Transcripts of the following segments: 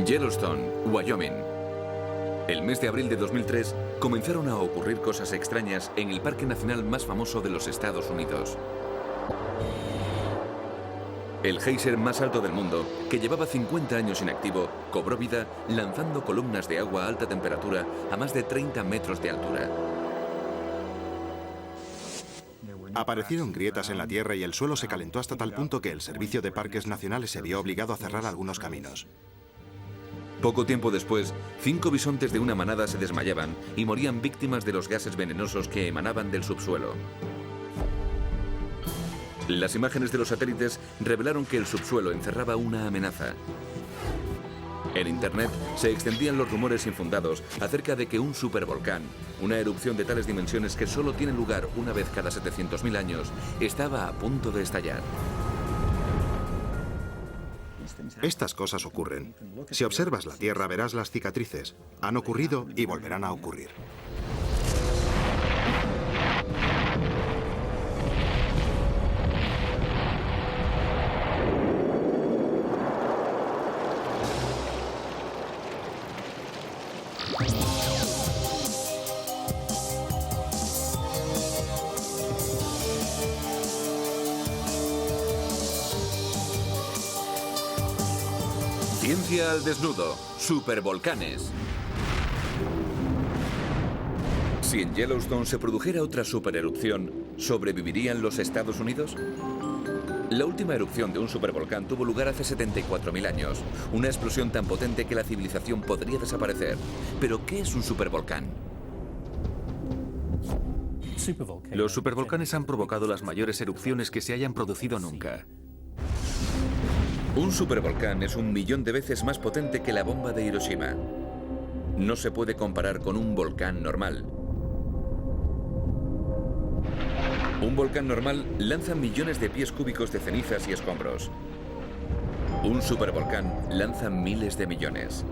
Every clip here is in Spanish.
Yellowstone, Wyoming. El mes de abril de 2003 comenzaron a ocurrir cosas extrañas en el parque nacional más famoso de los Estados Unidos. El geyser más alto del mundo, que llevaba 50 años inactivo, cobró vida lanzando columnas de agua a alta temperatura a más de 30 metros de altura. Aparecieron grietas en la tierra y el suelo se calentó hasta tal punto que el Servicio de Parques Nacionales se vio obligado a cerrar algunos caminos. Poco tiempo después, 5 bisontes de una manada se desmayaban y morían víctimas de los gases venenosos que emanaban del subsuelo. Las imágenes de los satélites revelaron que el subsuelo encerraba una amenaza. En Internet se extendían los rumores infundados acerca de que un supervolcán, una erupción de tales dimensiones que solo tiene lugar una vez cada 700.000 años, estaba a punto de estallar. Estas cosas ocurren. Si observas la Tierra verás las cicatrices. Han ocurrido y volverán a ocurrir. Ciencia al desnudo. Supervolcanes. Si en Yellowstone se produjera otra supererupción, ¿sobrevivirían los Estados Unidos? La última erupción de un supervolcán tuvo lugar hace 74.000 años. Una explosión tan potente que la civilización podría desaparecer. ¿Pero qué es un supervolcán? Los supervolcanes han provocado las mayores erupciones que se hayan producido nunca. Un supervolcán es 1.000.000 de veces más potente que la bomba de Hiroshima. No se puede comparar con un volcán normal. Un volcán normal lanza millones de pies cúbicos de cenizas y escombros. Un supervolcán lanza miles de millones.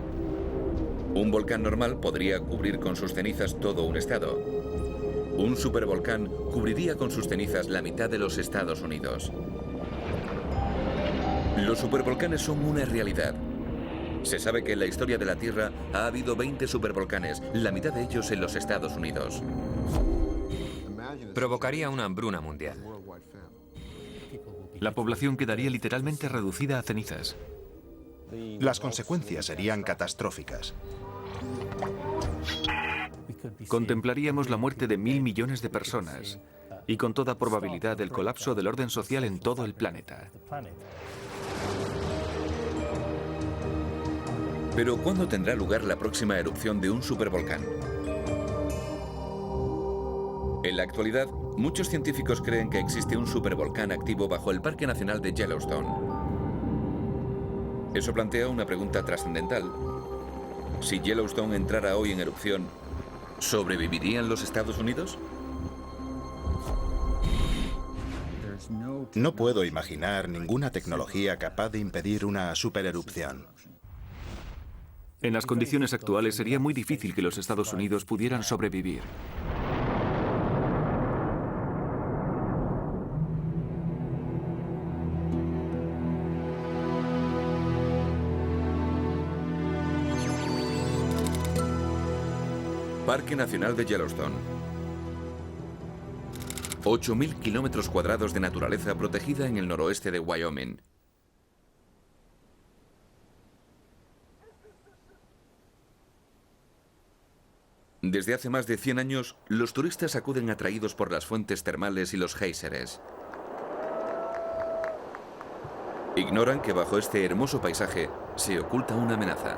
Un volcán normal podría cubrir con sus cenizas todo un estado. Un supervolcán cubriría con sus cenizas la mitad de los Estados Unidos. Los supervolcanes son una realidad. Se sabe que en la historia de la Tierra ha habido 20 supervolcanes, la mitad de ellos en los Estados Unidos. Provocaría una hambruna mundial. La población quedaría literalmente reducida a cenizas. Las consecuencias serían catastróficas. Contemplaríamos la muerte de 1.000 millones de personas y con toda probabilidad el colapso del orden social en todo el planeta. Pero ¿cuándo tendrá lugar la próxima erupción de un supervolcán? En la actualidad, muchos científicos creen que existe un supervolcán activo bajo el Parque Nacional de Yellowstone. Eso plantea una pregunta trascendental. Si Yellowstone entrara hoy en erupción, ¿sobrevivirían los Estados Unidos? No puedo imaginar ninguna tecnología capaz de impedir una supererupción. En las condiciones actuales sería muy difícil que los Estados Unidos pudieran sobrevivir. Parque Nacional de Yellowstone. 8.000 kilómetros cuadrados de naturaleza protegida en el noroeste de Wyoming. Desde hace más de 100 años, los turistas acuden atraídos por las fuentes termales y los géiseres. Ignoran que bajo este hermoso paisaje se oculta una amenaza.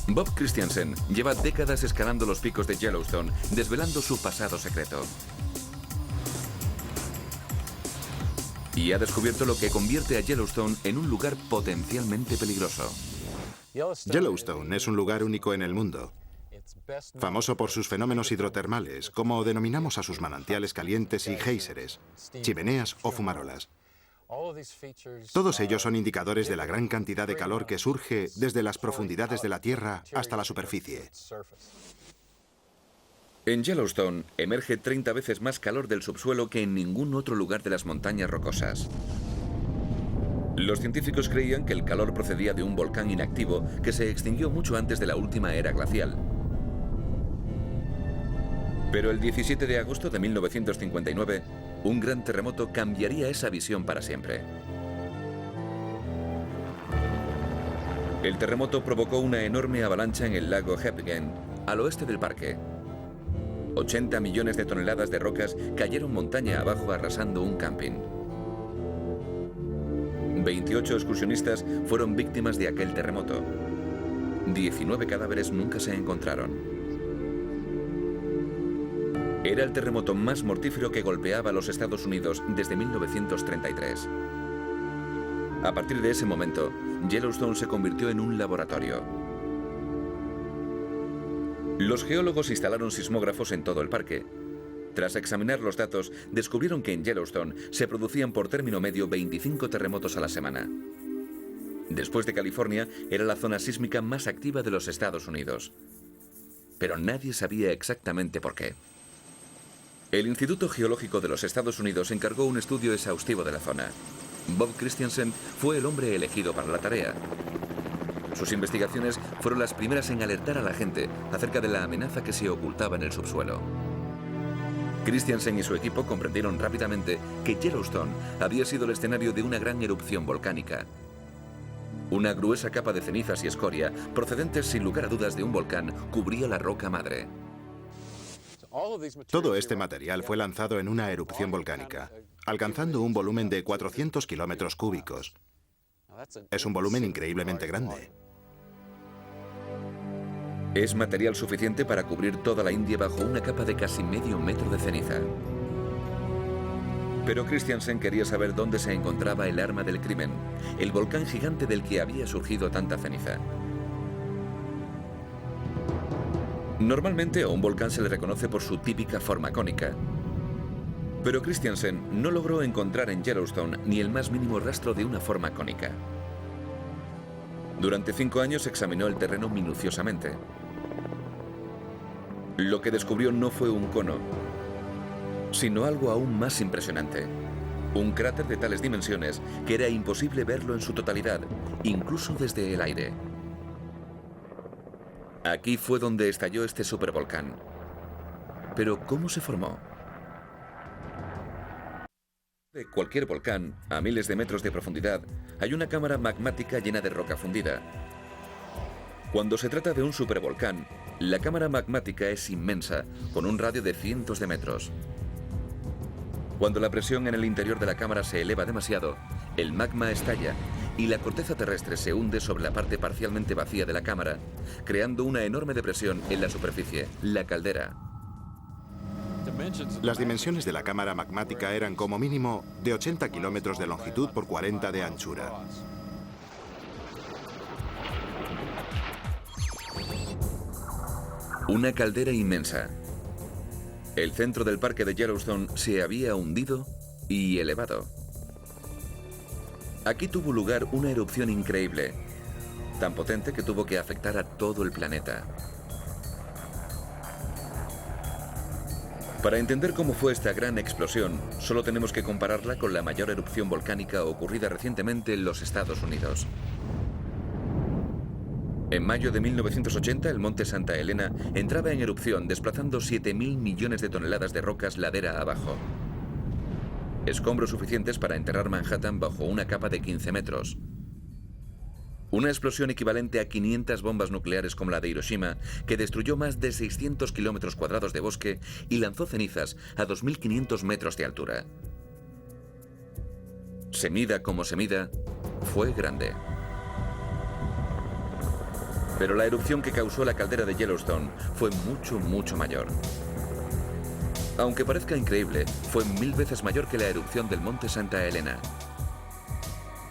Bob Christiansen lleva décadas escalando los picos de Yellowstone, desvelando su pasado secreto. Y ha descubierto lo que convierte a Yellowstone en un lugar potencialmente peligroso. Yellowstone es un lugar único en el mundo, famoso por sus fenómenos hidrotermales, como denominamos a sus manantiales calientes y géiseres, chimeneas o fumarolas. Todos ellos son indicadores de la gran cantidad de calor que surge desde las profundidades de la Tierra hasta la superficie. En Yellowstone emerge 30 veces más calor del subsuelo que en ningún otro lugar de las montañas rocosas. Los científicos creían que el calor procedía de un volcán inactivo que se extinguió mucho antes de la última era glacial. Pero el 17 de agosto de 1959, un gran terremoto cambiaría esa visión para siempre. El terremoto provocó una enorme avalancha en el lago Hebgen, al oeste del parque. 80 millones de toneladas de rocas cayeron montaña abajo arrasando un camping. 28 excursionistas fueron víctimas de aquel terremoto. 19 cadáveres nunca se encontraron. Era el terremoto más mortífero que golpeaba a los Estados Unidos desde 1933. A partir de ese momento, Yellowstone se convirtió en un laboratorio. Los geólogos instalaron sismógrafos en todo el parque. Tras examinar los datos, descubrieron que en Yellowstone se producían por término medio 25 terremotos a la semana. Después de California, era la zona sísmica más activa de los Estados Unidos. Pero nadie sabía exactamente por qué. El Instituto Geológico de los Estados Unidos encargó un estudio exhaustivo de la zona. Bob Christiansen fue el hombre elegido para la tarea. Sus investigaciones fueron las primeras en alertar a la gente acerca de la amenaza que se ocultaba en el subsuelo. Christiansen y su equipo comprendieron rápidamente que Yellowstone había sido el escenario de una gran erupción volcánica. Una gruesa capa de cenizas y escoria, procedentes sin lugar a dudas de un volcán, cubría la roca madre. Todo este material fue lanzado en una erupción volcánica, alcanzando un volumen de 400 kilómetros cúbicos. Es un volumen increíblemente grande. Es material suficiente para cubrir toda la India bajo una capa de casi medio metro de ceniza. Pero Christiansen quería saber dónde se encontraba el arma del crimen, el volcán gigante del que había surgido tanta ceniza. Normalmente a un volcán se le reconoce por su típica forma cónica. Pero Christiansen no logró encontrar en Yellowstone ni el más mínimo rastro de una forma cónica. Durante 5 años examinó el terreno minuciosamente. Lo que descubrió no fue un cono, sino algo aún más impresionante. Un cráter de tales dimensiones que era imposible verlo en su totalidad, incluso desde el aire. Aquí fue donde estalló este supervolcán. Pero ¿cómo se formó? De cualquier volcán, a miles de metros de profundidad, hay una cámara magmática llena de roca fundida. Cuando se trata de un supervolcán, la cámara magmática es inmensa, con un radio de cientos de metros. Cuando la presión en el interior de la cámara se eleva demasiado, el magma estalla y la corteza terrestre se hunde sobre la parte parcialmente vacía de la cámara, creando una enorme depresión en la superficie, la caldera. Las dimensiones de la cámara magmática eran como mínimo de 80 kilómetros de longitud por 40 de anchura. Una caldera inmensa. El centro del parque de Yellowstone se había hundido y elevado. Aquí tuvo lugar una erupción increíble, tan potente que tuvo que afectar a todo el planeta. Para entender cómo fue esta gran explosión, solo tenemos que compararla con la mayor erupción volcánica ocurrida recientemente en los Estados Unidos. En mayo de 1980, el monte Santa Elena entraba en erupción desplazando 7.000 millones de toneladas de rocas ladera abajo. Escombros suficientes para enterrar Manhattan bajo una capa de 15 metros. Una explosión equivalente a 500 bombas nucleares como la de Hiroshima, que destruyó más de 600 kilómetros cuadrados de bosque y lanzó cenizas a 2.500 metros de altura. Se mida como se mida, fue grande. Pero la erupción que causó la caldera de Yellowstone fue mucho, mucho mayor. Aunque parezca increíble, fue 1000 veces mayor que la erupción del monte Santa Elena.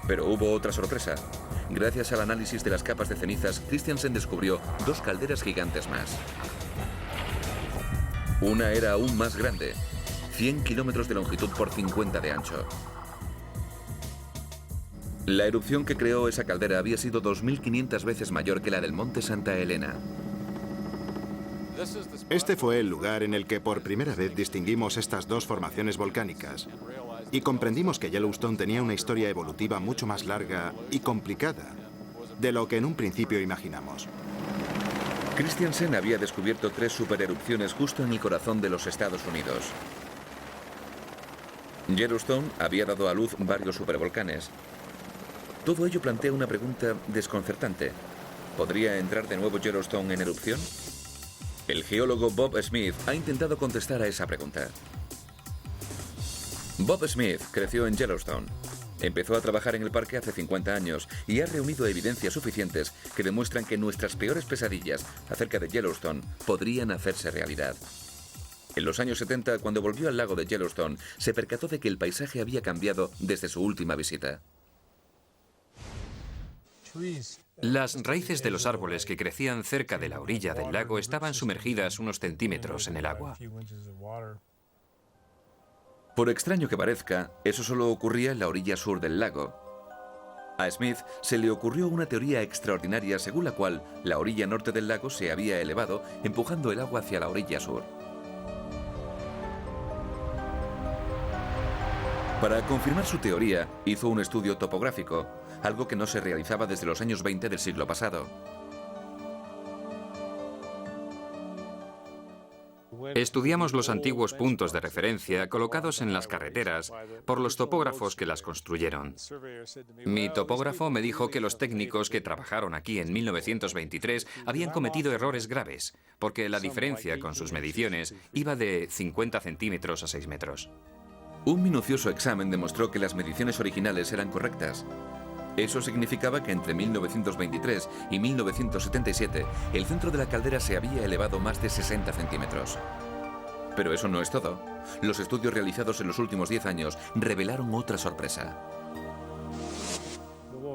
Pero hubo otra sorpresa. Gracias al análisis de las capas de cenizas, Christiansen descubrió 2 calderas gigantes más. Una era aún más grande, 100 kilómetros de longitud por 50 de ancho. La erupción que creó esa caldera había sido 2500 veces mayor que la del monte Santa Elena. Este fue el lugar en el que por primera vez distinguimos estas dos formaciones volcánicas y comprendimos que Yellowstone tenía una historia evolutiva mucho más larga y complicada de lo que en un principio imaginamos. Christiansen había descubierto 3 supererupciones justo en el corazón de los Estados Unidos. Yellowstone había dado a luz varios supervolcanes. Todo ello plantea una pregunta desconcertante. ¿Podría entrar de nuevo Yellowstone en erupción? El geólogo Bob Smith ha intentado contestar a esa pregunta. Bob Smith creció en Yellowstone. Empezó a trabajar en el parque hace 50 años y ha reunido evidencias suficientes que demuestran que nuestras peores pesadillas acerca de Yellowstone podrían hacerse realidad. En los años 70, cuando volvió al lago de Yellowstone, se percató de que el paisaje había cambiado desde su última visita. Las raíces de los árboles que crecían cerca de la orilla del lago estaban sumergidas unos centímetros en el agua. Por extraño que parezca, eso solo ocurría en la orilla sur del lago. A Smith se le ocurrió una teoría extraordinaria según la cual la orilla norte del lago se había elevado, empujando el agua hacia la orilla sur. Para confirmar su teoría, hizo un estudio topográfico, algo que no se realizaba desde los años 20 del siglo pasado. Estudiamos los antiguos puntos de referencia colocados en las carreteras por los topógrafos que las construyeron. Mi topógrafo me dijo que los técnicos que trabajaron aquí en 1923 habían cometido errores graves, porque la diferencia con sus mediciones iba de 50 centímetros a 6 metros. Un minucioso examen demostró que las mediciones originales eran correctas. Eso significaba que entre 1923 y 1977 el centro de la caldera se había elevado más de 60 centímetros. Pero eso no es todo. Los estudios realizados en los últimos 10 años revelaron otra sorpresa.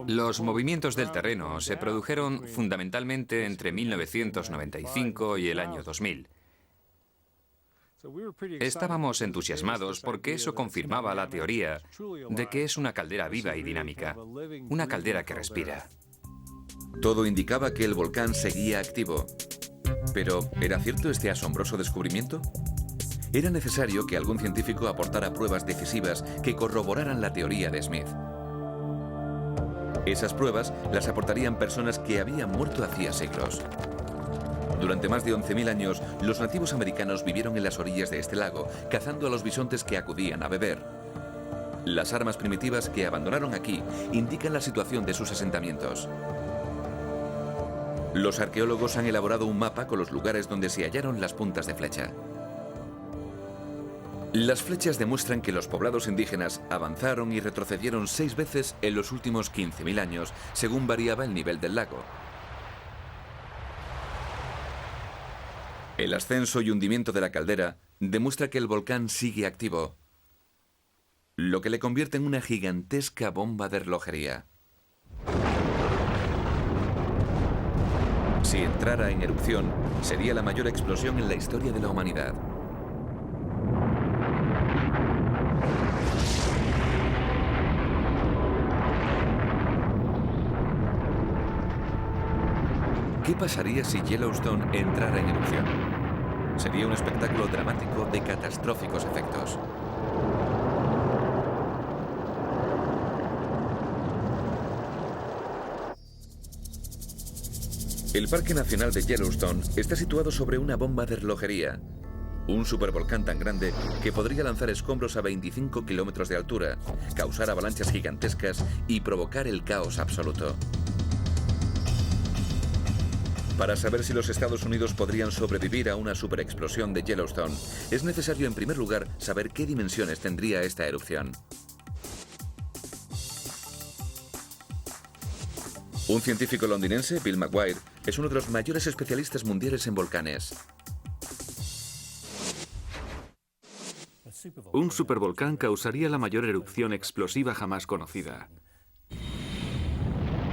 Los movimientos del terreno se produjeron fundamentalmente entre 1995 y el año 2000. Estábamos entusiasmados porque eso confirmaba la teoría de que es una caldera viva y dinámica, una caldera que respira. Todo indicaba que el volcán seguía activo. Pero, ¿era cierto este asombroso descubrimiento? Era necesario que algún científico aportara pruebas decisivas que corroboraran la teoría de Smith. Esas pruebas las aportarían personas que habían muerto hacía siglos. Durante más de 11.000 años, los nativos americanos vivieron en las orillas de este lago, cazando a los bisontes que acudían a beber. Las armas primitivas que abandonaron aquí indican la situación de sus asentamientos. Los arqueólogos han elaborado un mapa con los lugares donde se hallaron las puntas de flecha. Las flechas demuestran que los poblados indígenas avanzaron y retrocedieron 6 veces en los últimos 15.000 años, según variaba el nivel del lago. El ascenso y hundimiento de la caldera demuestra que el volcán sigue activo, lo que le convierte en una gigantesca bomba de relojería. Si entrara en erupción, sería la mayor explosión en la historia de la humanidad. ¿Qué pasaría si Yellowstone entrara en erupción? Sería un espectáculo dramático de catastróficos efectos. El Parque Nacional de Yellowstone está situado sobre una bomba de relojería. Un supervolcán tan grande que podría lanzar escombros a 25 kilómetros de altura, causar avalanchas gigantescas y provocar el caos absoluto. Para saber si los Estados Unidos podrían sobrevivir a una superexplosión de Yellowstone, es necesario en primer lugar saber qué dimensiones tendría esta erupción. Un científico londinense, Bill McGuire, es uno de los mayores especialistas mundiales en volcanes. Un supervolcán causaría la mayor erupción explosiva jamás conocida.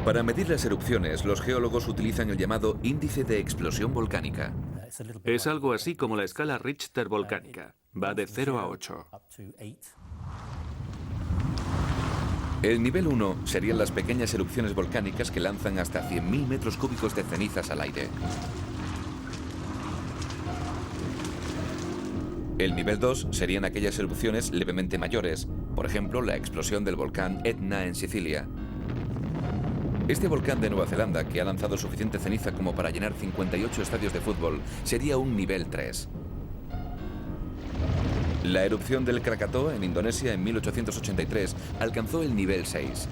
Para medir las erupciones, los geólogos utilizan el llamado índice de explosión volcánica. Es algo así como la escala Richter volcánica. Va de 0 a 8. El nivel 1 serían las pequeñas erupciones volcánicas que lanzan hasta 100.000 metros cúbicos de cenizas al aire. El nivel 2 serían aquellas erupciones levemente mayores, Por ejemplo, la explosión del volcán Etna en Sicilia. Este volcán de Nueva Zelanda, que ha lanzado suficiente ceniza como para llenar 58 estadios de fútbol, sería un nivel 3. La erupción del Krakatoa en Indonesia en 1883 alcanzó el nivel 6.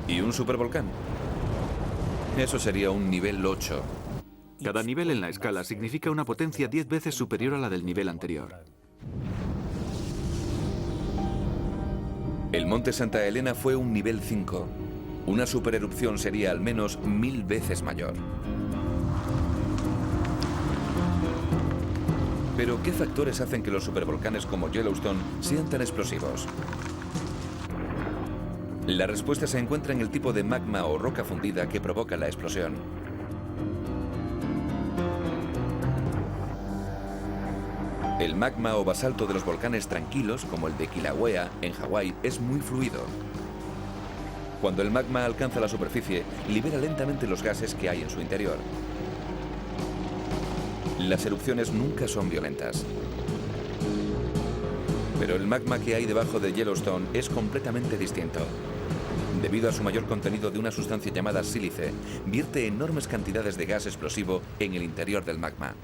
¿Y un supervolcán? Eso sería un nivel 8. Cada nivel en la escala significa una potencia 10 veces superior a la del nivel anterior. El monte Santa Elena fue un nivel 5. Una supererupción sería al menos 1000 veces mayor. Pero, ¿qué factores hacen que los supervolcanes como Yellowstone sean tan explosivos? La respuesta se encuentra en el tipo de magma o roca fundida que provoca la explosión. El magma o basalto de los volcanes tranquilos, como el de Kilauea, en Hawái, es muy fluido. Cuando el magma alcanza la superficie, libera lentamente los gases que hay en su interior. Las erupciones nunca son violentas. Pero el magma que hay debajo de Yellowstone es completamente distinto. Debido a su mayor contenido de una sustancia llamada sílice, vierte enormes cantidades de gas explosivo en el interior del magma.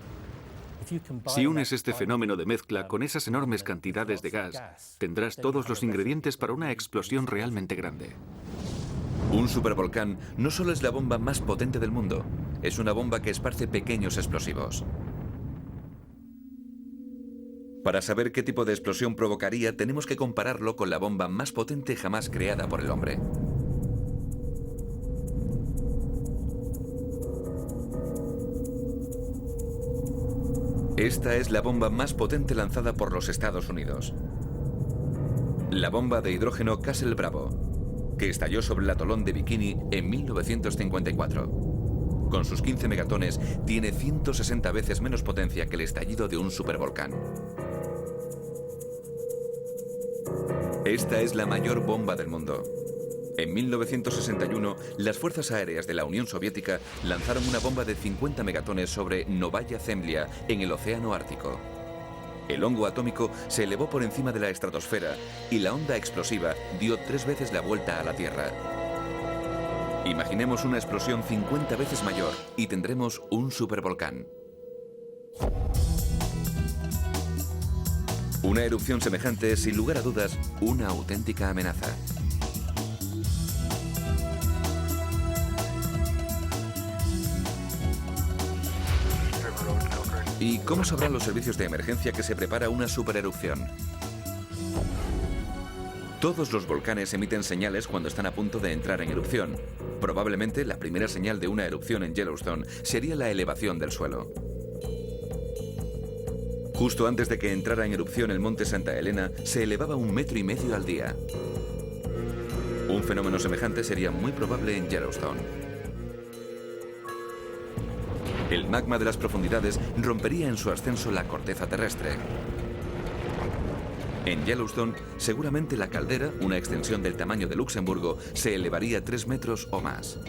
Si unes este fenómeno de mezcla con esas enormes cantidades de gas, tendrás todos los ingredientes para una explosión realmente grande. Un supervolcán no solo es la bomba más potente del mundo, es una bomba que esparce pequeños explosivos. Para saber qué tipo de explosión provocaría, tenemos que compararlo con la bomba más potente jamás creada por el hombre. Esta es la bomba más potente lanzada por los Estados Unidos. La bomba de hidrógeno Castle Bravo, que estalló sobre el atolón de Bikini en 1954. Con sus 15 megatones, tiene 160 veces menos potencia que el estallido de un supervolcán. Esta es la mayor bomba del mundo. En 1961, las fuerzas aéreas de la Unión Soviética lanzaron una bomba de 50 megatones sobre Novaya Zemlya, en el océano Ártico. El hongo atómico se elevó por encima de la estratosfera y la onda explosiva dio 3 veces la vuelta a la Tierra. Imaginemos una explosión 50 veces mayor y tendremos un supervolcán. Una erupción semejante es, sin lugar a dudas, una auténtica amenaza. ¿Y cómo sabrán los servicios de emergencia que se prepara una supererupción? Todos los volcanes emiten señales cuando están a punto de entrar en erupción. Probablemente la primera señal de una erupción en Yellowstone sería la elevación del suelo. Justo antes de que entrara en erupción el monte Santa Elena, se elevaba 1,5 metros al día. Un fenómeno semejante sería muy probable en Yellowstone. El magma de las profundidades rompería en su ascenso la corteza terrestre. En Yellowstone, seguramente la caldera, una extensión del tamaño de Luxemburgo, se elevaría 3 metros o más.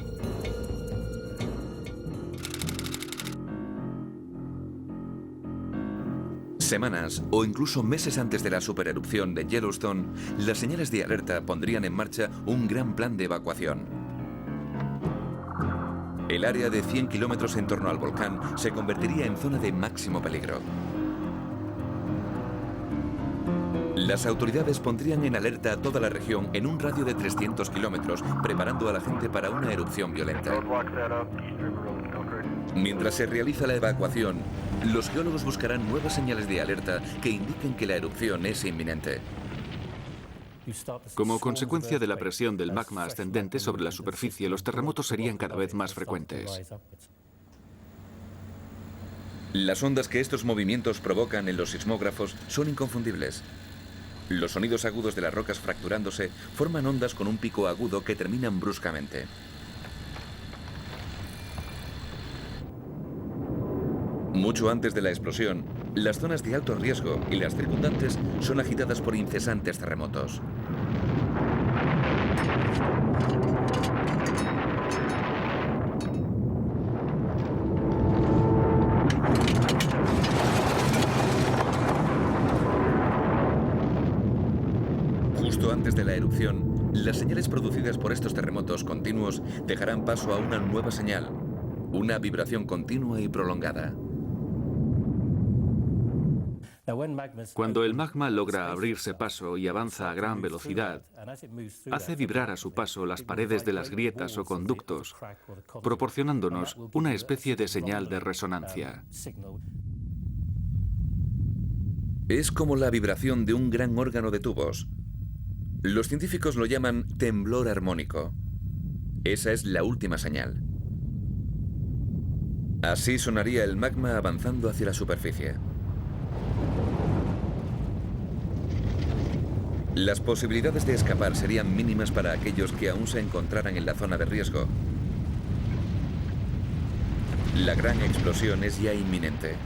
Semanas o incluso meses antes de la supererupción de Yellowstone, las señales de alerta pondrían en marcha un gran plan de evacuación. El área de 100 kilómetros en torno al volcán se convertiría en zona de máximo peligro. Las autoridades pondrían en alerta a toda la región en un radio de 300 kilómetros, preparando a la gente para una erupción violenta. Mientras se realiza la evacuación, los geólogos buscarán nuevas señales de alerta que indiquen que la erupción es inminente. Como consecuencia de la presión del magma ascendente sobre la superficie, los terremotos serían cada vez más frecuentes. Las ondas que estos movimientos provocan en los sismógrafos son inconfundibles. Los sonidos agudos de las rocas fracturándose forman ondas con un pico agudo que terminan bruscamente. Mucho antes de la explosión, las zonas de alto riesgo y las circundantes son agitadas por incesantes terremotos. antes de la erupción, las señales producidas por estos terremotos continuos dejarán paso a una nueva señal, una vibración continua y prolongada. Cuando el magma logra abrirse paso y avanza a gran velocidad, hace vibrar a su paso las paredes de las grietas o conductos, proporcionándonos una especie de señal de resonancia. Es como la vibración de un gran órgano de tubos. Los científicos lo llaman temblor armónico. Esa es la última señal. Así sonaría el magma avanzando hacia la superficie. Las posibilidades de escapar serían mínimas para aquellos que aún se encontraran en la zona de riesgo. La gran explosión es ya inminente.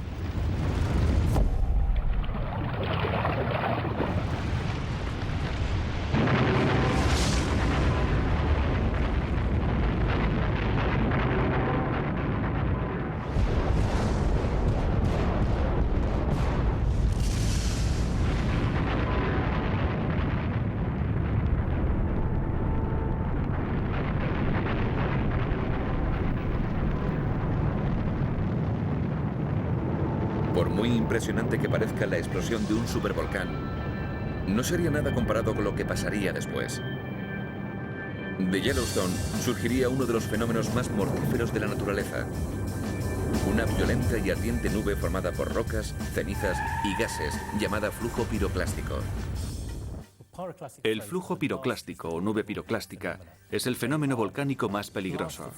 Por muy impresionante que parezca la explosión de un supervolcán, no sería nada comparado con lo que pasaría después. De Yellowstone surgiría uno de los fenómenos más mortíferos de la naturaleza. Una violenta y ardiente nube formada por rocas, cenizas y gases, llamada flujo piroclástico. El flujo piroclástico o nube piroclástica es el fenómeno volcánico más peligroso.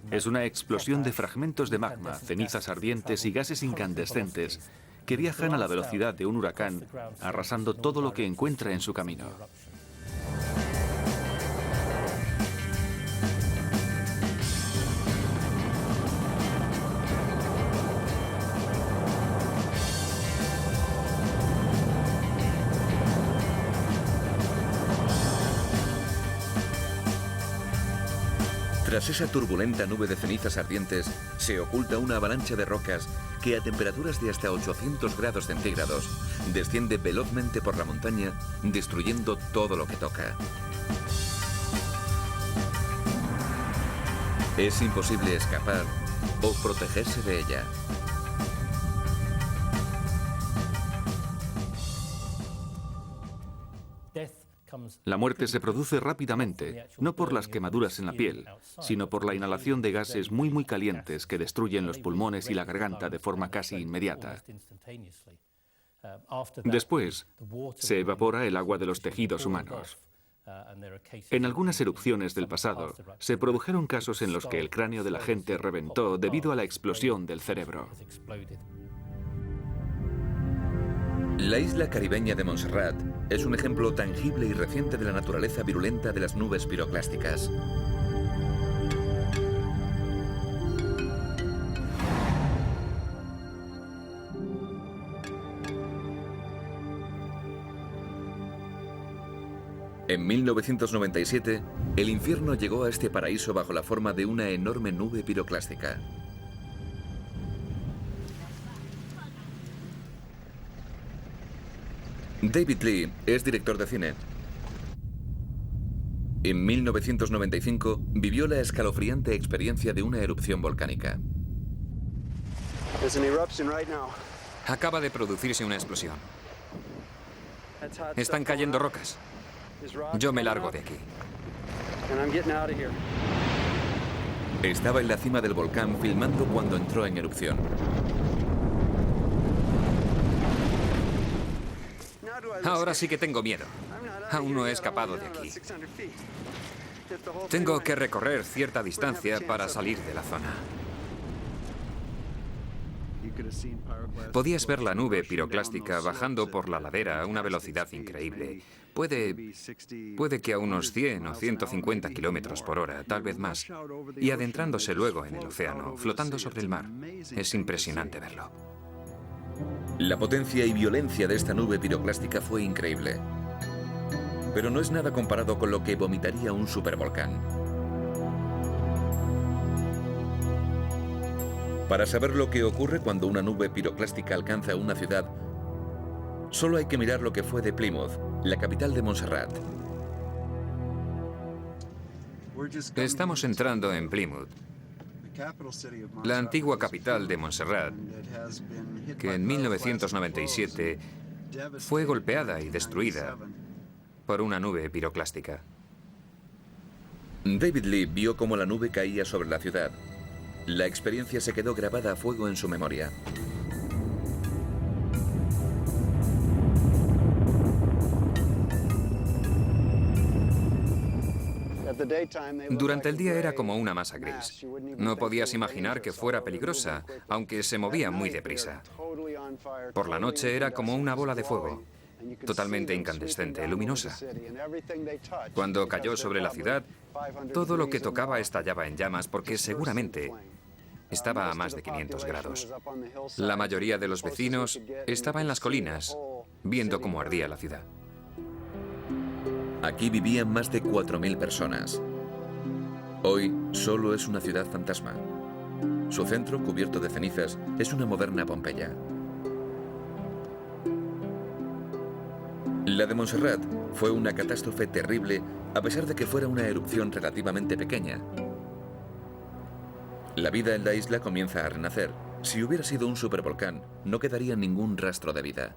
Es una explosión de fragmentos de magma, cenizas ardientes y gases incandescentes que viajan a la velocidad de un huracán, arrasando todo lo que encuentra en su camino. Tras esa turbulenta nube de cenizas ardientes, se oculta una avalancha de rocas que a temperaturas de hasta 800 grados centígrados desciende velozmente por la montaña, destruyendo todo lo que toca. Es imposible escapar o protegerse de ella. La muerte se produce rápidamente, no por las quemaduras en la piel, sino por la inhalación de gases muy calientes que destruyen los pulmones y la garganta de forma casi inmediata. Después, se evapora el agua de los tejidos humanos. En algunas erupciones del pasado, se produjeron casos en los que el cráneo de la gente reventó debido a la explosión del cerebro. La isla caribeña de Montserrat es un ejemplo tangible y reciente de la naturaleza virulenta de las nubes piroclásticas. En 1997, el infierno llegó a este paraíso bajo la forma de una enorme nube piroclástica. David Lee es director de cine. En 1995 vivió la escalofriante experiencia de una erupción volcánica. Acaba de producirse una explosión. Están cayendo rocas. Yo me largo de aquí. Estaba en la cima del volcán filmando cuando entró en erupción. Ahora sí que tengo miedo. Aún no he escapado de aquí. Tengo que recorrer cierta distancia para salir de la zona. Podías ver la nube piroclástica bajando por la ladera a una velocidad increíble. Puede que a unos 100 o 150 kilómetros por hora, tal vez más, y adentrándose luego en el océano, flotando sobre el mar. Es impresionante verlo. La potencia y violencia de esta nube piroclástica fue increíble. Pero no es nada comparado con lo que vomitaría un supervolcán. Para saber lo que ocurre cuando una nube piroclástica alcanza una ciudad, solo hay que mirar lo que fue de Plymouth, la capital de Montserrat. Estamos entrando en Plymouth, la antigua capital de Montserrat, que en 1997 fue golpeada y destruida por una nube piroclástica. David Lee vio cómo la nube caía sobre la ciudad. La experiencia se quedó grabada a fuego en su memoria. Durante el día era como una masa gris. No podías imaginar que fuera peligrosa, aunque se movía muy deprisa. Por la noche era como una bola de fuego, totalmente incandescente, luminosa. Cuando cayó sobre la ciudad, todo lo que tocaba estallaba en llamas porque seguramente estaba a más de 500 grados. La mayoría de los vecinos estaba en las colinas, viendo cómo ardía la ciudad. Aquí vivían más de 4.000 personas. Hoy solo es una ciudad fantasma. Su centro, cubierto de cenizas, es una moderna Pompeya. La de Montserrat fue una catástrofe terrible a pesar de que fuera una erupción relativamente pequeña. La vida en la isla comienza a renacer. Si hubiera sido un supervolcán, no quedaría ningún rastro de vida.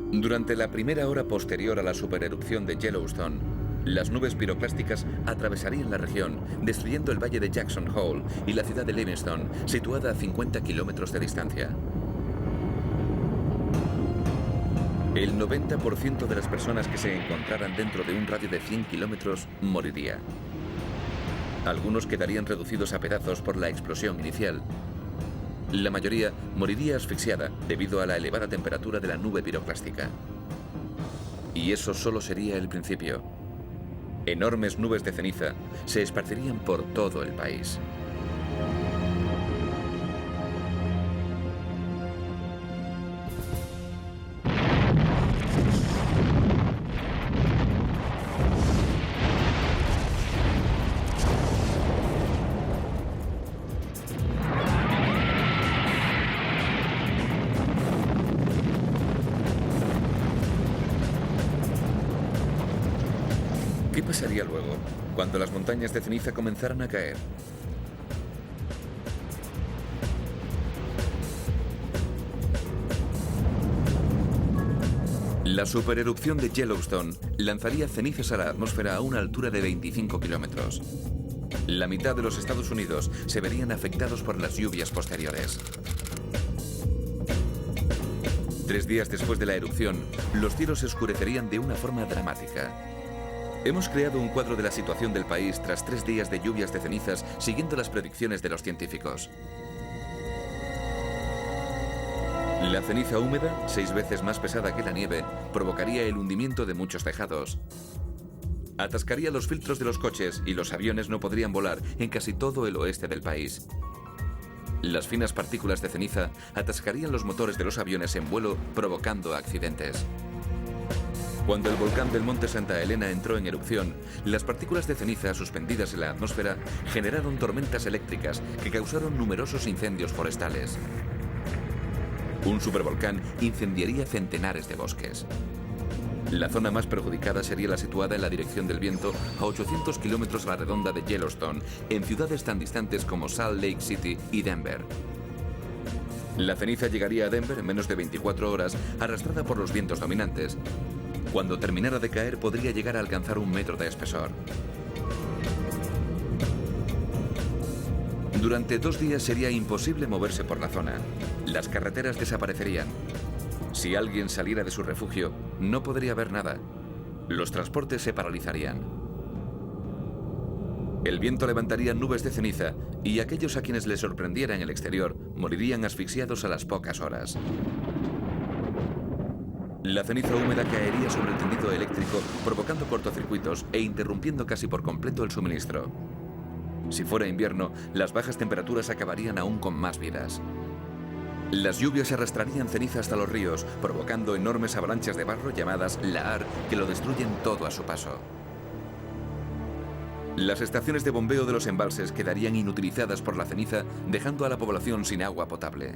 Durante la primera hora posterior a la supererupción de Yellowstone, las nubes piroclásticas atravesarían la región, destruyendo el valle de Jackson Hole y la ciudad de Livingston, situada a 50 kilómetros de distancia. El 90% de las personas que se encontraran dentro de un radio de 100 kilómetros moriría. Algunos quedarían reducidos a pedazos por la explosión inicial. La mayoría moriría asfixiada debido a la elevada temperatura de la nube piroclástica. Y eso solo sería el principio. Enormes nubes de ceniza se esparcirían por todo el país. ¿Qué pasaría luego, cuando las montañas de ceniza comenzaran a caer? La supererupción de Yellowstone lanzaría cenizas a la atmósfera a una altura de 25 kilómetros. La mitad de los Estados Unidos se verían afectados por las lluvias posteriores. 3 días después de la erupción, los cielos se oscurecerían de una forma dramática. Hemos creado un cuadro de la situación del país tras 3 días de lluvias de cenizas siguiendo las predicciones de los científicos. La ceniza húmeda, 6 veces más pesada que la nieve, provocaría el hundimiento de muchos tejados. Atascaría los filtros de los coches y los aviones no podrían volar en casi todo el oeste del país. Las finas partículas de ceniza atascarían los motores de los aviones en vuelo, provocando accidentes. Cuando el volcán del Monte Santa Elena entró en erupción, las partículas de ceniza suspendidas en la atmósfera generaron tormentas eléctricas que causaron numerosos incendios forestales. Un supervolcán incendiaría centenares de bosques. La zona más perjudicada sería la situada en la dirección del viento a 800 kilómetros a la redonda de Yellowstone, en ciudades tan distantes como Salt Lake City y Denver. La ceniza llegaría a Denver en menos de 24 horas, arrastrada por los vientos dominantes. Cuando terminara de caer, podría llegar a alcanzar 1 metro de espesor. Durante 2 días sería imposible moverse por la zona. Las carreteras desaparecerían. Si alguien saliera de su refugio, no podría ver nada. Los transportes se paralizarían. El viento levantaría nubes de ceniza y aquellos a quienes les sorprendiera en el exterior morirían asfixiados a las pocas horas. La ceniza húmeda caería sobre el tendido eléctrico, provocando cortocircuitos e interrumpiendo casi por completo el suministro. Si fuera invierno, las bajas temperaturas acabarían aún con más vidas. Las lluvias arrastrarían ceniza hasta los ríos, provocando enormes avalanchas de barro llamadas lahar que lo destruyen todo a su paso. Las estaciones de bombeo de los embalses quedarían inutilizadas por la ceniza, dejando a la población sin agua potable.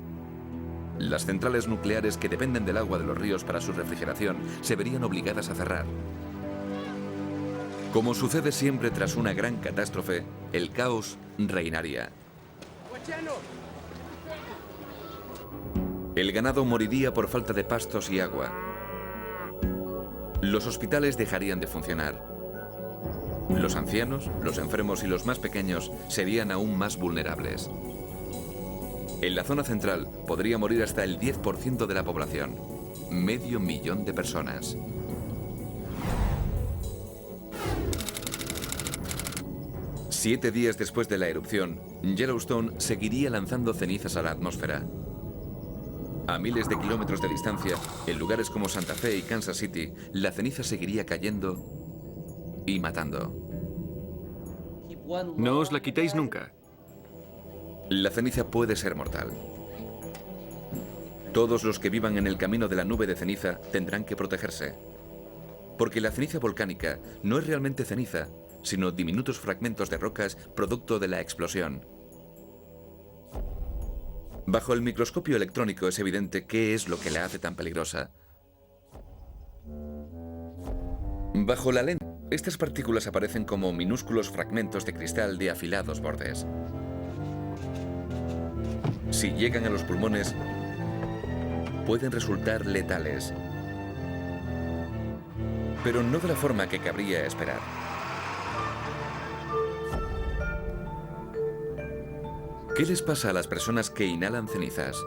Las centrales nucleares que dependen del agua de los ríos para su refrigeración se verían obligadas a cerrar. Como sucede siempre tras una gran catástrofe, el caos reinaría. El ganado moriría por falta de pastos y agua. Los hospitales dejarían de funcionar. Los ancianos, los enfermos y los más pequeños serían aún más vulnerables. En la zona central podría morir hasta el 10% de la población, 500.000 de personas. Siete días después de la erupción, Yellowstone seguiría lanzando cenizas a la atmósfera. A miles de kilómetros de distancia, en lugares como Santa Fe y Kansas City, la ceniza seguiría cayendo y matando. No os la quitéis nunca. La ceniza puede ser mortal. Todos los que vivan en el camino de la nube de ceniza tendrán que protegerse. Porque la ceniza volcánica no es realmente ceniza, sino diminutos fragmentos de rocas producto de la explosión. Bajo el microscopio electrónico es evidente qué es lo que la hace tan peligrosa. Bajo la lente, estas partículas aparecen como minúsculos fragmentos de cristal de afilados bordes. Si llegan a los pulmones, pueden resultar letales, pero no de la forma que cabría esperar. ¿Qué les pasa a las personas que inhalan cenizas?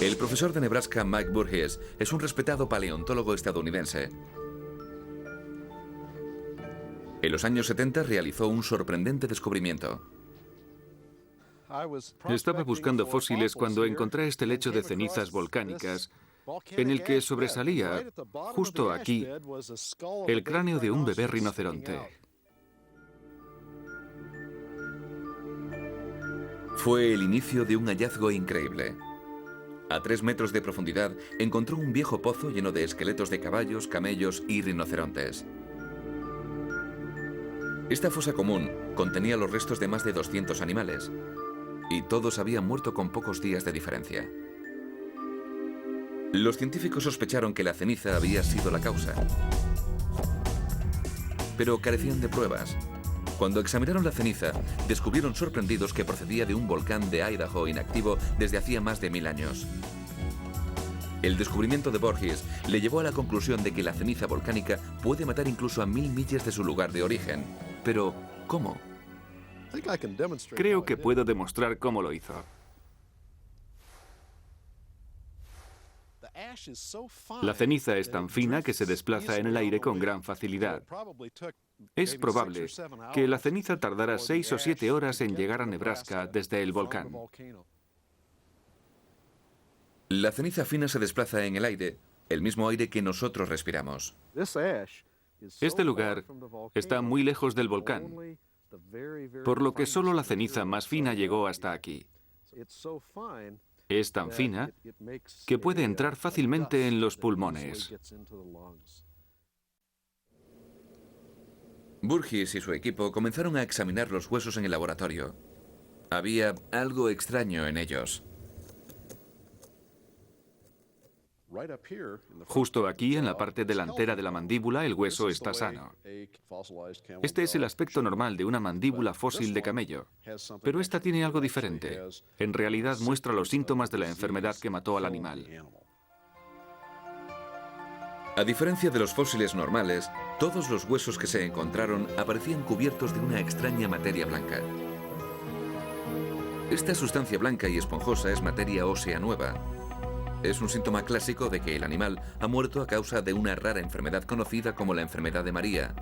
El profesor de Nebraska, Mike Burgess, es un respetado paleontólogo estadounidense. En los años 70 realizó un sorprendente descubrimiento. Estaba buscando fósiles cuando encontré este lecho de cenizas volcánicas en el que sobresalía, justo aquí, el cráneo de un bebé rinoceronte. Fue el inicio de un hallazgo increíble. A 3 metros de profundidad encontró un viejo pozo lleno de esqueletos de caballos, camellos y rinocerontes. Esta fosa común contenía los restos de más de 200 animales, y todos habían muerto con pocos días de diferencia. Los científicos sospecharon que la ceniza había sido la causa, pero carecían de pruebas. Cuando examinaron la ceniza, descubrieron sorprendidos que procedía de un volcán de Idaho inactivo desde hacía más de 1000 años. El descubrimiento de Burgess le llevó a la conclusión de que la ceniza volcánica puede matar incluso a 1000 millas de su lugar de origen. Pero, ¿cómo? Creo que puedo demostrar cómo lo hizo. La ceniza es tan fina que se desplaza en el aire con gran facilidad. Es probable que la ceniza tardara 6 o 7 horas en llegar a Nebraska desde el volcán. La ceniza fina se desplaza en el aire, el mismo aire que nosotros respiramos. Este lugar está muy lejos del volcán, por lo que solo la ceniza más fina llegó hasta aquí. Es tan fina que puede entrar fácilmente en los pulmones. Burgess y su equipo comenzaron a examinar los huesos en el laboratorio. Había algo extraño en ellos. Justo aquí, en la parte delantera de la mandíbula, el hueso está sano. Este es el aspecto normal de una mandíbula fósil de camello, pero esta tiene algo diferente. En realidad muestra los síntomas de la enfermedad que mató al animal. A diferencia de los fósiles normales, todos los huesos que se encontraron aparecían cubiertos de una extraña materia blanca. Esta sustancia blanca y esponjosa es materia ósea nueva. Es un síntoma clásico de que el animal ha muerto a causa de una rara enfermedad conocida como la enfermedad de María.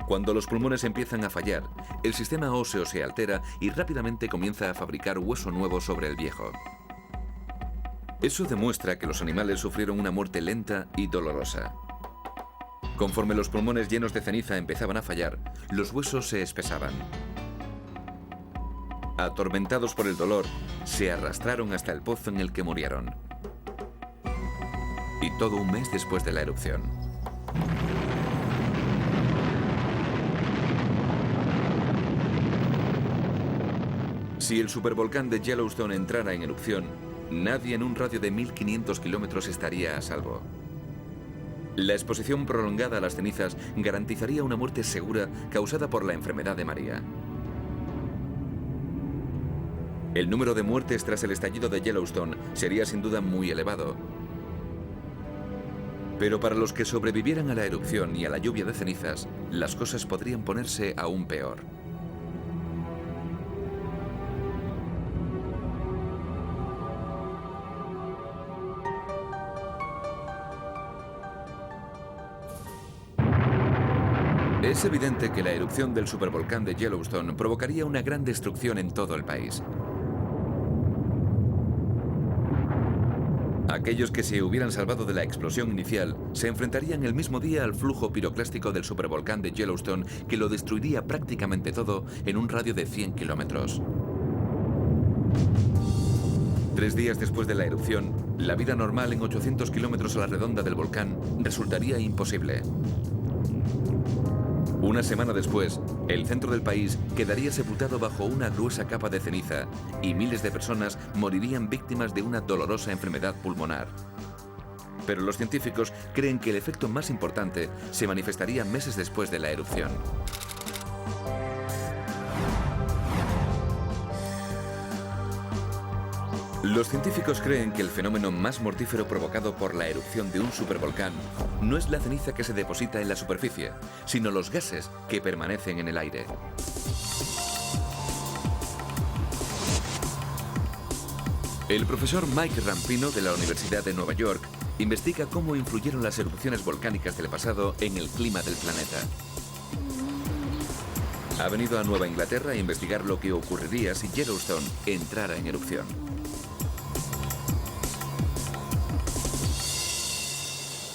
Cuando los pulmones empiezan a fallar, el sistema óseo se altera y rápidamente comienza a fabricar hueso nuevo sobre el viejo. Eso demuestra que los animales sufrieron una muerte lenta y dolorosa. Conforme los pulmones llenos de ceniza empezaban a fallar, los huesos se espesaban. Atormentados por el dolor, se arrastraron hasta el pozo en el que murieron. Y todo un mes después de la erupción. Si el supervolcán de Yellowstone entrara en erupción, nadie en un radio de 1.500 kilómetros estaría a salvo. La exposición prolongada a las cenizas garantizaría una muerte segura causada por la enfermedad de María. El número de muertes tras el estallido de Yellowstone sería sin duda muy elevado. Pero para los que sobrevivieran a la erupción y a la lluvia de cenizas, las cosas podrían ponerse aún peor. Es evidente que la erupción del supervolcán de Yellowstone provocaría una gran destrucción en todo el país. Aquellos que se hubieran salvado de la explosión inicial se enfrentarían el mismo día al flujo piroclástico del supervolcán de Yellowstone, que lo destruiría prácticamente todo en un radio de 100 kilómetros. 3 días después de la erupción, la vida normal en 800 kilómetros a la redonda del volcán resultaría imposible. Una semana después, el centro del país quedaría sepultado bajo una gruesa capa de ceniza y miles de personas morirían víctimas de una dolorosa enfermedad pulmonar. Pero los científicos creen que el efecto más importante se manifestaría meses después de la erupción. Los científicos creen que el fenómeno más mortífero provocado por la erupción de un supervolcán no es la ceniza que se deposita en la superficie, sino los gases que permanecen en el aire. El profesor Mike Rampino de la Universidad de Nueva York investiga cómo influyeron las erupciones volcánicas del pasado en el clima del planeta. Ha venido a Nueva Inglaterra a investigar lo que ocurriría si Yellowstone entrara en erupción.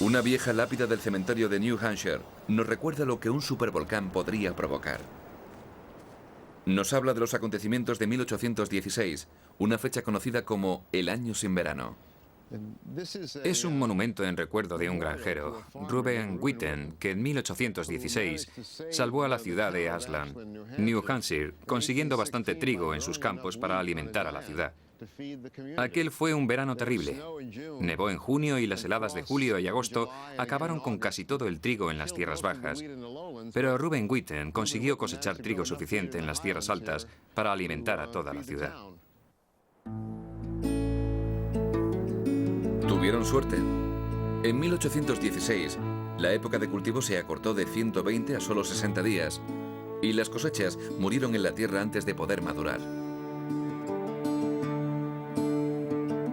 Una vieja lápida del cementerio de New Hampshire nos recuerda lo que un supervolcán podría provocar. Nos habla de los acontecimientos de 1816, una fecha conocida como el Año sin Verano. Es un monumento en recuerdo de un granjero, Reuben Witten, que en 1816 salvó a la ciudad de Ashland, New Hampshire, consiguiendo bastante trigo en sus campos para alimentar a la ciudad. Aquel fue un verano terrible. Nevó en junio y las heladas de julio y agosto acabaron con casi todo el trigo en las tierras bajas. Pero Reuben Witten consiguió cosechar trigo suficiente en las tierras altas para alimentar a toda la ciudad. Tuvieron suerte. En 1816, la época de cultivo se acortó de 120 a solo 60 días y las cosechas murieron en la tierra antes de poder madurar.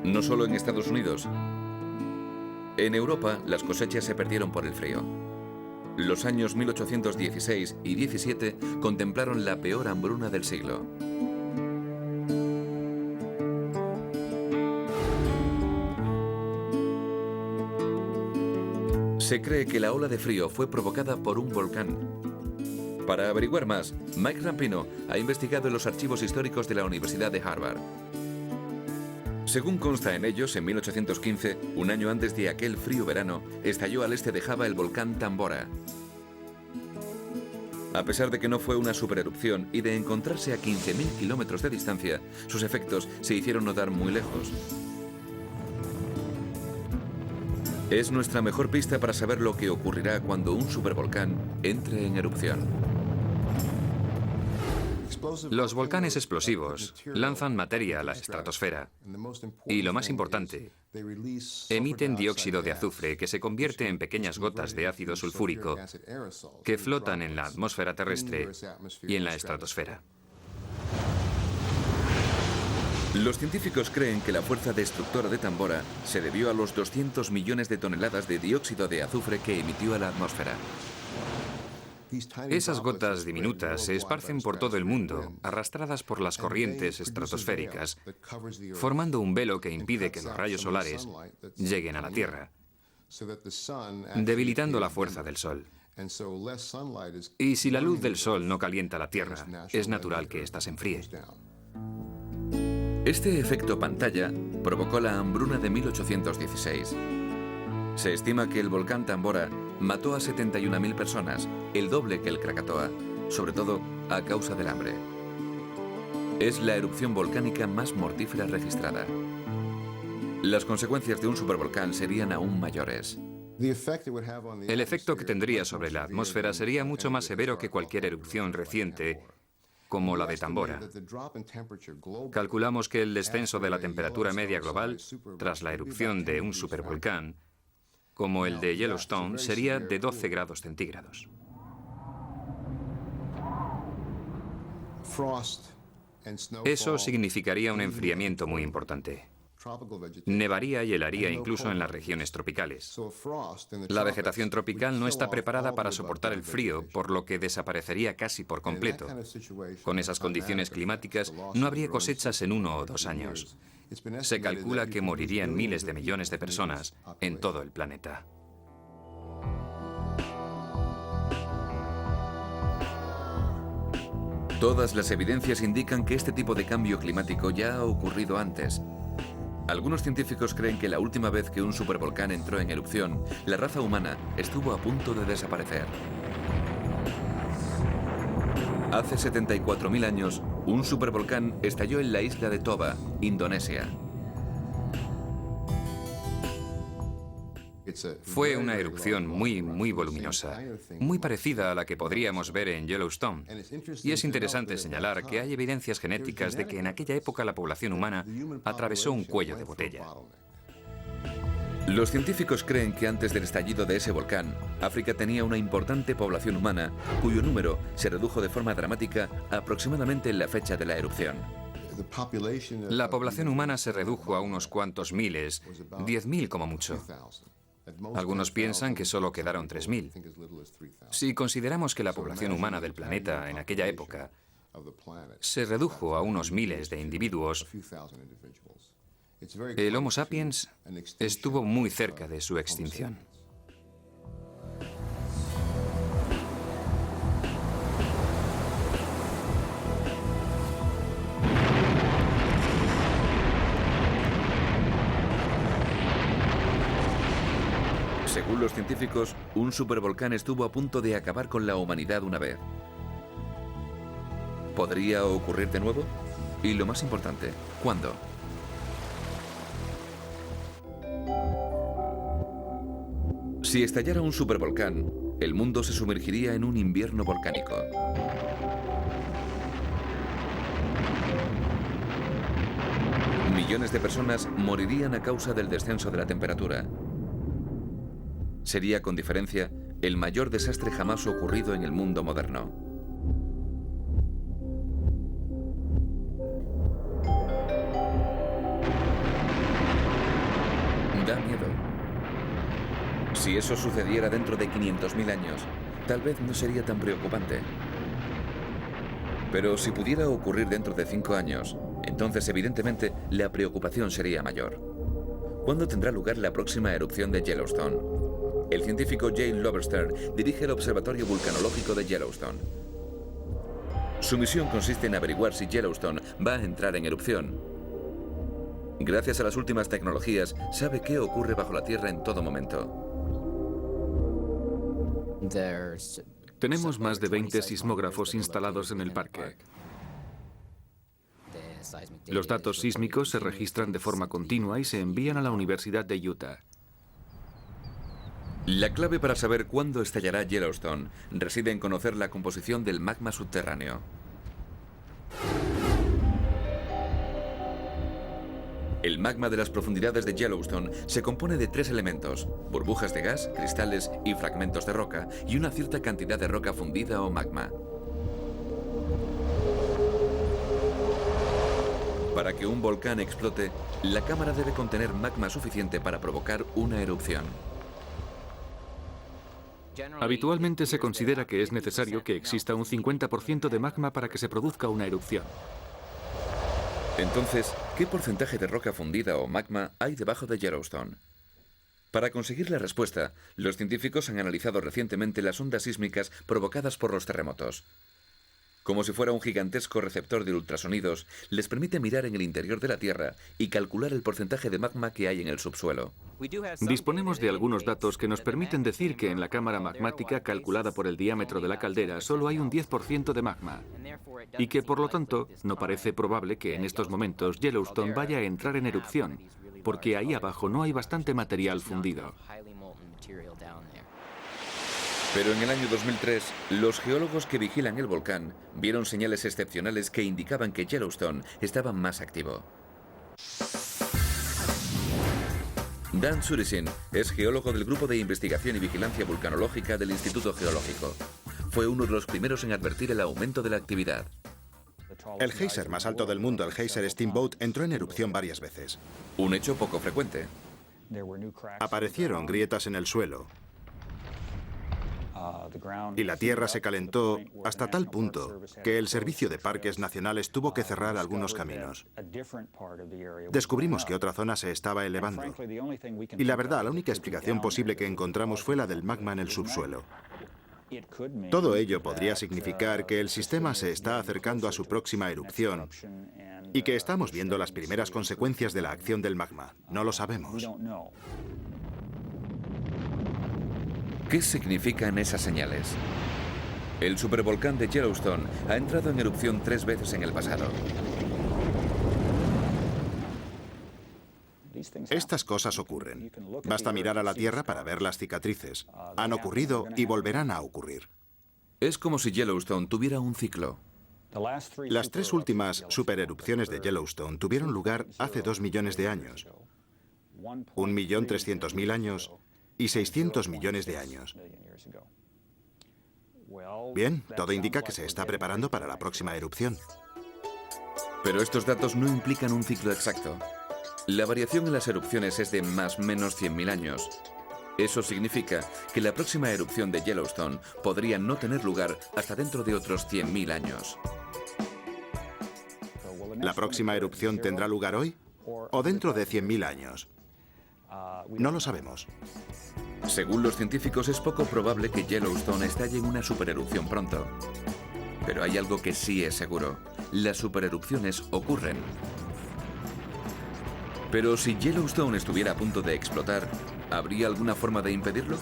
No solo en Estados Unidos. En Europa, las cosechas se perdieron por el frío. Los años 1816 y 17 contemplaron la peor hambruna del siglo. Se cree que la ola de frío fue provocada por un volcán. Para averiguar más, Mike Rampino ha investigado en los archivos históricos de la Universidad de Harvard. Según consta en ellos, en 1815, un año antes de aquel frío verano, estalló al este de Java el volcán Tambora. A pesar de que no fue una supererupción y de encontrarse a 15.000 kilómetros de distancia, sus efectos se hicieron notar muy lejos. Es nuestra mejor pista para saber lo que ocurrirá cuando un supervolcán entre en erupción. Los volcanes explosivos lanzan materia a la estratosfera y, lo más importante, emiten dióxido de azufre que se convierte en pequeñas gotas de ácido sulfúrico que flotan en la atmósfera terrestre y en la estratosfera. Los científicos creen que la fuerza destructora de Tambora se debió a los 200 millones de toneladas de dióxido de azufre que emitió a la atmósfera. Esas gotas diminutas se esparcen por todo el mundo, arrastradas por las corrientes estratosféricas, formando un velo que impide que los rayos solares lleguen a la Tierra, debilitando la fuerza del Sol. Y si la luz del Sol no calienta la Tierra, es natural que ésta se enfríe. Este efecto pantalla provocó la hambruna de 1816. Se estima que el volcán Tambora mató a 71.000 personas, el doble que el Krakatoa, sobre todo a causa del hambre. Es la erupción volcánica más mortífera registrada. Las consecuencias de un supervolcán serían aún mayores. El efecto que tendría sobre la atmósfera sería mucho más severo que cualquier erupción reciente, como la de Tambora. Calculamos que el descenso de la temperatura media global tras la erupción de un supervolcán, como el de Yellowstone, sería de 12 grados centígrados. Eso significaría un enfriamiento muy importante. Nevaría y helaría incluso en las regiones tropicales. La vegetación tropical no está preparada para soportar el frío, por lo que desaparecería casi por completo. Con esas condiciones climáticas no habría cosechas en 1 o 2 años. Se calcula que morirían miles de millones de personas en todo el planeta. Todas las evidencias indican que este tipo de cambio climático ya ha ocurrido antes. Algunos científicos creen que la última vez que un supervolcán entró en erupción, la raza humana estuvo a punto de desaparecer. Hace 74.000 años, un supervolcán estalló en la isla de Toba, Indonesia. Fue una erupción muy voluminosa, muy parecida a la que podríamos ver en Yellowstone. Y es interesante señalar que hay evidencias genéticas de que en aquella época la población humana atravesó un cuello de botella. Los científicos creen que antes del estallido de ese volcán, África tenía una importante población humana cuyo número se redujo de forma dramática aproximadamente en la fecha de la erupción. La población humana se redujo a unos cuantos miles, 10.000 como mucho. Algunos piensan que solo quedaron 3.000. Si consideramos que la población humana del planeta en aquella época se redujo a unos miles de individuos, el Homo sapiens estuvo muy cerca de su extinción. Según los científicos, un supervolcán estuvo a punto de acabar con la humanidad una vez. ¿Podría ocurrir de nuevo? Y lo más importante, ¿cuándo? Si estallara un supervolcán, el mundo se sumergiría en un invierno volcánico. Millones de personas morirían a causa del descenso de la temperatura. Sería, con diferencia, el mayor desastre jamás ocurrido en el mundo moderno. Da miedo. Si eso sucediera dentro de 500.000 años, tal vez no sería tan preocupante. Pero si pudiera ocurrir dentro de 5 años, entonces evidentemente la preocupación sería mayor. ¿Cuándo tendrá lugar la próxima erupción de Yellowstone? El científico Jay Loverstern dirige el Observatorio Vulcanológico de Yellowstone. Su misión consiste en averiguar si Yellowstone va a entrar en erupción. Gracias a las últimas tecnologías, sabe qué ocurre bajo la Tierra en todo momento. Tenemos más de 20 sismógrafos instalados en el parque. Los datos sísmicos se registran de forma continua y se envían a la Universidad de Utah. La clave para saber cuándo estallará Yellowstone reside en conocer la composición del magma subterráneo. El magma de las profundidades de Yellowstone se compone de 3 elementos: burbujas de gas, cristales y fragmentos de roca, y una cierta cantidad de roca fundida o magma. Para que un volcán explote, la cámara debe contener magma suficiente para provocar una erupción. Habitualmente se considera que es necesario que exista un 50% de magma para que se produzca una erupción. Entonces, ¿qué porcentaje de roca fundida o magma hay debajo de Yellowstone? Para conseguir la respuesta, los científicos han analizado recientemente las ondas sísmicas provocadas por los terremotos. Como si fuera un gigantesco receptor de ultrasonidos, les permite mirar en el interior de la Tierra y calcular el porcentaje de magma que hay en el subsuelo. Disponemos de algunos datos que nos permiten decir que en la cámara magmática calculada por el diámetro de la caldera solo hay un 10% de magma y que, por lo tanto, no parece probable que en estos momentos Yellowstone vaya a entrar en erupción, porque ahí abajo no hay bastante material fundido. Pero en el año 2003, los geólogos que vigilan el volcán vieron señales excepcionales que indicaban que Yellowstone estaba más activo. Dan Suresin es geólogo del Grupo de Investigación y Vigilancia Vulcanológica del Instituto Geológico. Fue uno de los primeros en advertir el aumento de la actividad. El geyser más alto del mundo, el geyser Steamboat, entró en erupción varias veces. Un hecho poco frecuente. Aparecieron grietas en el suelo y la tierra se calentó hasta tal punto que el Servicio de Parques Nacionales tuvo que cerrar algunos caminos. Descubrimos que otra zona se estaba elevando. Y la verdad, la única explicación posible que encontramos fue la del magma en el subsuelo. Todo ello podría significar que el sistema se está acercando a su próxima erupción y que estamos viendo las primeras consecuencias de la acción del magma. No lo sabemos. ¿Qué significan esas señales? El supervolcán de Yellowstone ha entrado en erupción 3 veces en el pasado. Estas cosas ocurren. Basta mirar a la Tierra para ver las cicatrices. Han ocurrido y volverán a ocurrir. Es como si Yellowstone tuviera un ciclo. Las 3 últimas supererupciones de Yellowstone tuvieron lugar hace 2 millones de años, 1.300.000 años y 600 millones de años. Bien, todo indica que se está preparando para la próxima erupción. Pero estos datos no implican un ciclo exacto. La variación en las erupciones es de más o menos 100.000 años. Eso significa que la próxima erupción de Yellowstone podría no tener lugar hasta dentro de otros 100.000 años. ¿La próxima erupción tendrá lugar hoy o dentro de 100.000 años? No lo sabemos. Según los científicos, es poco probable que Yellowstone estalle en una supererupción pronto. Pero hay algo que sí es seguro. Las supererupciones ocurren. Pero si Yellowstone estuviera a punto de explotar, ¿habría alguna forma de impedirlo?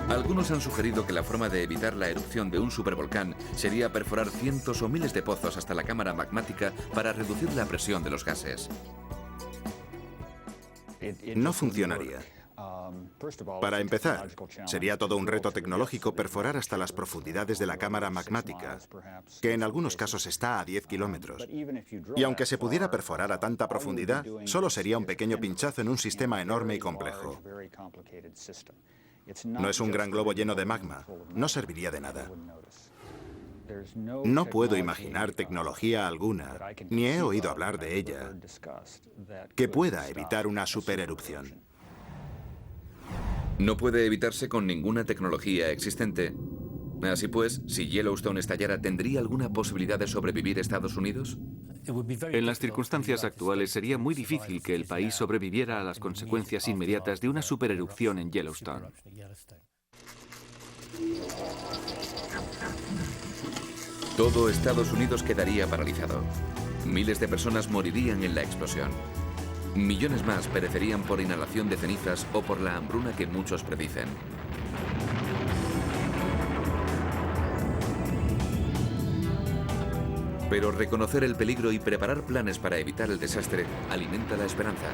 Algunos han sugerido que la forma de evitar la erupción de un supervolcán sería perforar cientos o miles de pozos hasta la cámara magmática para reducir la presión de los gases. No funcionaría. Para empezar, sería todo un reto tecnológico perforar hasta las profundidades de la cámara magmática, que en algunos casos está a 10 kilómetros. Y aunque se pudiera perforar a tanta profundidad, solo sería un pequeño pinchazo en un sistema enorme y complejo. No es un gran globo lleno de magma. No serviría de nada. No puedo imaginar tecnología alguna, ni he oído hablar de ella, que pueda evitar una supererupción. No puede evitarse con ninguna tecnología existente. Así pues, si Yellowstone estallara, ¿tendría alguna posibilidad de sobrevivir Estados Unidos? En las circunstancias actuales sería muy difícil que el país sobreviviera a las consecuencias inmediatas de una supererupción en Yellowstone. Todo Estados Unidos quedaría paralizado. Miles de personas morirían en la explosión. Millones más perecerían por inhalación de cenizas o por la hambruna que muchos predicen. Pero reconocer el peligro y preparar planes para evitar el desastre alimenta la esperanza.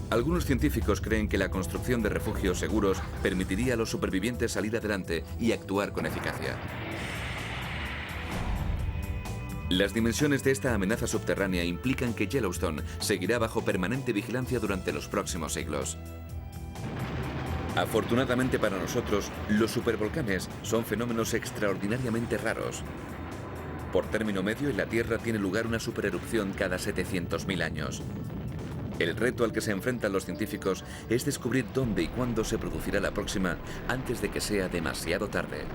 Algunos científicos creen que la construcción de refugios seguros permitiría a los supervivientes salir adelante y actuar con eficacia. Las dimensiones de esta amenaza subterránea implican que Yellowstone seguirá bajo permanente vigilancia durante los próximos siglos. Afortunadamente para nosotros, los supervolcanes son fenómenos extraordinariamente raros. Por término medio, en la Tierra tiene lugar una supererupción cada 700.000 años. El reto al que se enfrentan los científicos es descubrir dónde y cuándo se producirá la próxima antes de que sea demasiado tarde.